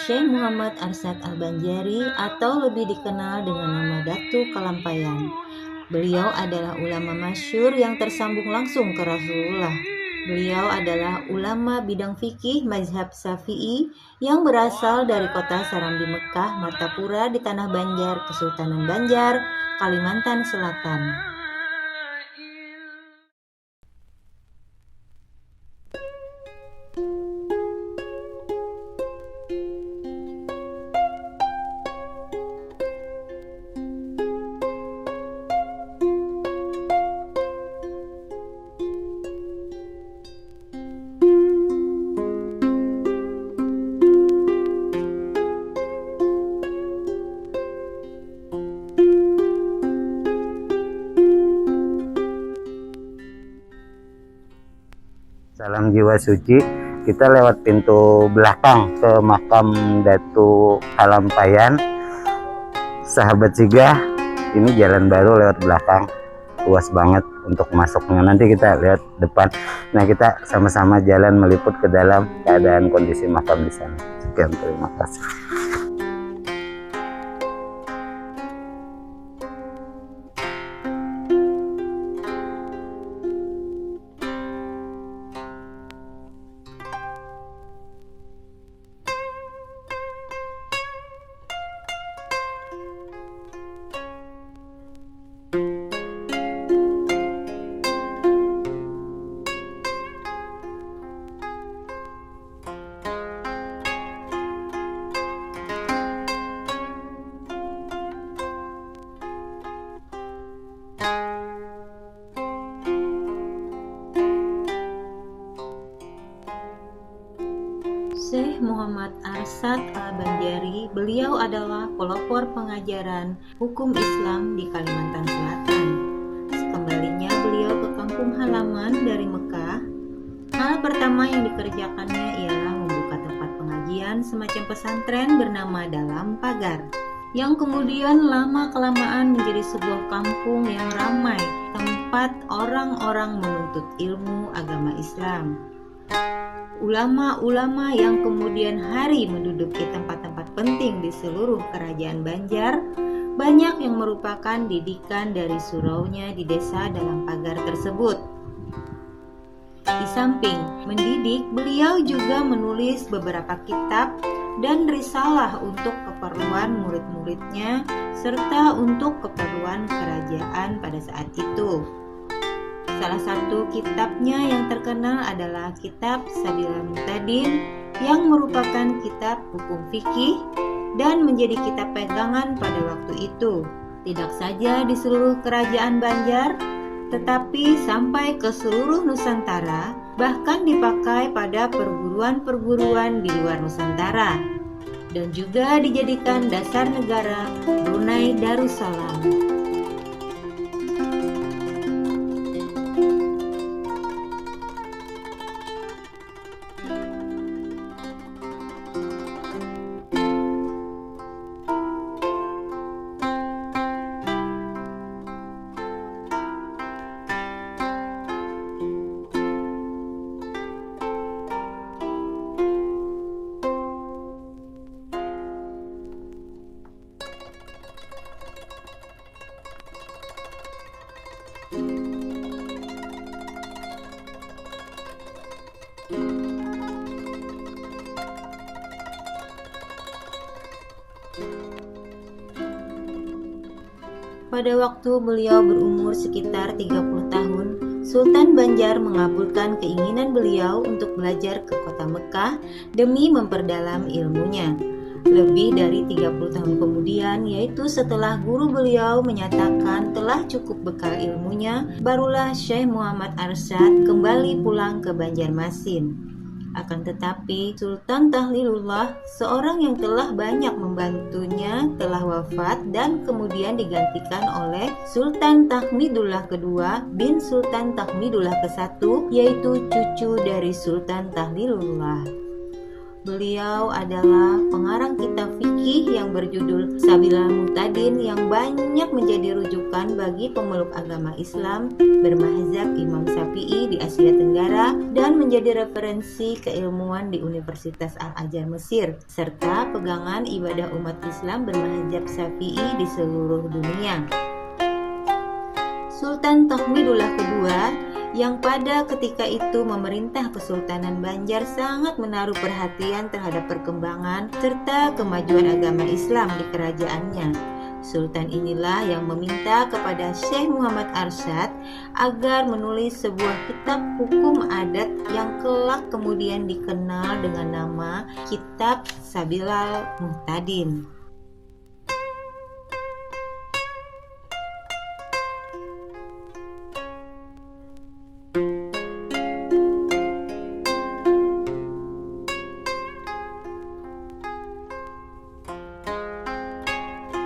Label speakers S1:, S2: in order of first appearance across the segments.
S1: Syekh Muhammad Arsyad Al-Banjari atau lebih dikenal dengan nama Datu Kalampayan. Beliau adalah ulama masyhur yang tersambung langsung ke Rasulullah. Beliau adalah ulama bidang fikih mazhab Syafi'i yang berasal dari kota Saramdi Mekah, Martapura di Tanah Banjar, Kesultanan Banjar, Kalimantan Selatan.
S2: Salam jiwa suci, kita lewat pintu belakang ke makam Datu Kalampayan. Sahabat Sigah, ini jalan baru lewat belakang, luas banget untuk masuknya. Nanti kita lihat depan. Nah, kita sama-sama jalan meliput ke dalam keadaan kondisi makam di sana. Sekian, terima kasih.
S1: Syekh Muhammad Arsyad Al-Banjari, beliau adalah pelopor pengajaran hukum Islam di Kalimantan Selatan. Sekembalinya beliau ke kampung halaman dari Mekah, hal pertama yang dikerjakannya ialah membuka tempat pengajian semacam pesantren bernama Dalam Pagar, yang kemudian lama-kelamaan menjadi sebuah kampung yang ramai tempat orang-orang menuntut ilmu agama Islam. Ulama-ulama yang kemudian hari menduduki tempat-tempat penting di seluruh kerajaan Banjar, banyak yang merupakan didikan dari suraunya di desa Dalam Pagar tersebut. Di samping mendidik, beliau juga menulis beberapa kitab dan risalah untuk keperluan murid-muridnya serta untuk keperluan kerajaan pada saat itu. Salah satu kitabnya yang terkenal adalah kitab Sabilul Muhtadin yang merupakan kitab hukum fikih dan menjadi kitab pegangan pada waktu itu. Tidak saja di seluruh kerajaan Banjar, tetapi sampai ke seluruh Nusantara, bahkan dipakai pada perguruan-perguruan di luar Nusantara, dan juga dijadikan dasar negara Brunei Darussalam. Pada waktu beliau berumur sekitar 30 tahun, Sultan Banjar mengabulkan keinginan beliau untuk belajar ke kota Mekah demi memperdalam ilmunya. Lebih dari 30 tahun kemudian, yaitu setelah guru beliau menyatakan telah cukup bekal ilmunya, barulah Syekh Muhammad Arsyad kembali pulang ke Banjarmasin. Akan tetapi, Sultan Tahlilullah, seorang yang telah banyak membantunya, telah wafat dan kemudian digantikan oleh Sultan Tahmidullah II bin Sultan Tahmidullah I, yaitu cucu dari Sultan Tahlilullah. Beliau adalah pengarang kitab fikih yang berjudul Sabilal Muhtadin yang banyak menjadi rujukan bagi pemeluk agama Islam bermazhab Imam Syafi'i di Asia Tenggara dan menjadi referensi keilmuan di Universitas Al-Azhar Mesir serta pegangan ibadah umat Islam bermazhab Syafi'i di seluruh dunia. Sultan Tohmidullah II yang pada ketika itu memerintah Kesultanan Banjar sangat menaruh perhatian terhadap perkembangan serta kemajuan agama Islam di kerajaannya. Sultan inilah yang meminta kepada Syekh Muhammad Arsyad agar menulis sebuah kitab hukum adat yang kelak kemudian dikenal dengan nama Kitab Sabilal Muhtadin.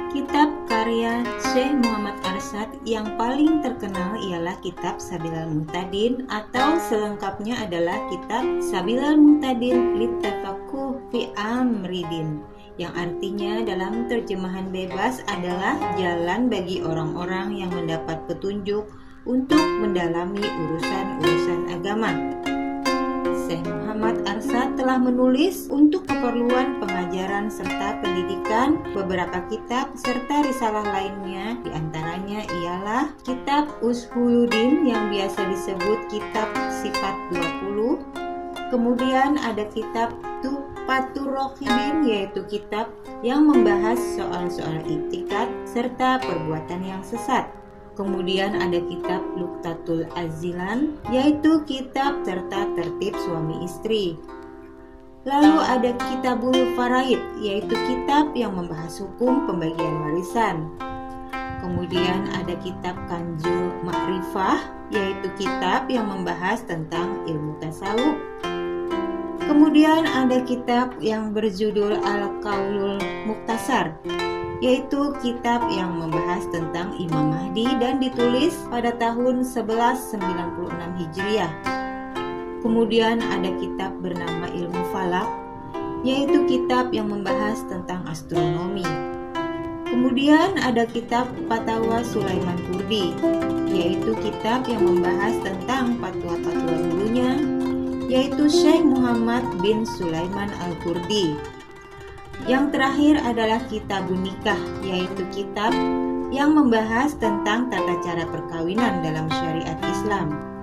S1: Kitab karya Syekh Muhammad Arsyad yang paling terkenal ialah Kitab Sabilal Muhtadin atau selengkapnya adalah Kitab Sabilal Muhtadin Littafaqquh fi Amridin, yang artinya dalam terjemahan bebas adalah jalan bagi orang-orang yang mendapat petunjuk untuk mendalami urusan-urusan agama. Syekh Muhammad Arsyad telah menulis untuk keperluan pengajaran serta pendidikan beberapa kitab serta risalah lainnya, diantaranya ialah Kitab Ushuluddin yang biasa disebut Kitab Sifat 20, kemudian ada Kitab Tuhfatur Rohibin yaitu kitab yang membahas soal-soal i'tikad serta perbuatan yang sesat. Kemudian ada kitab Luqtatul Azilan, yaitu kitab serta tertib suami istri. Lalu ada Kitabul Faraid, yaitu kitab yang membahas hukum pembagian warisan. Kemudian ada kitab Kanzul Ma'rifah, yaitu kitab yang membahas tentang ilmu tasawuf. Kemudian ada kitab yang berjudul Al-Qaulul Mukhtasar, yaitu kitab yang membahas tentang Imam Mahdi dan ditulis pada tahun 1196 Hijriah. Kemudian ada kitab bernama Ilmu Falak, yaitu kitab yang membahas tentang astronomi. Kemudian ada kitab Fatwa Sulaiman Kurdi, yaitu kitab yang membahas tentang fatwa-fatwa dulunya, yaitu Syekh Muhammad bin Sulaiman Al-Kurdi. Yang terakhir adalah Kitabun Nikah, yaitu kitab yang membahas tentang tata cara perkawinan dalam syariat Islam.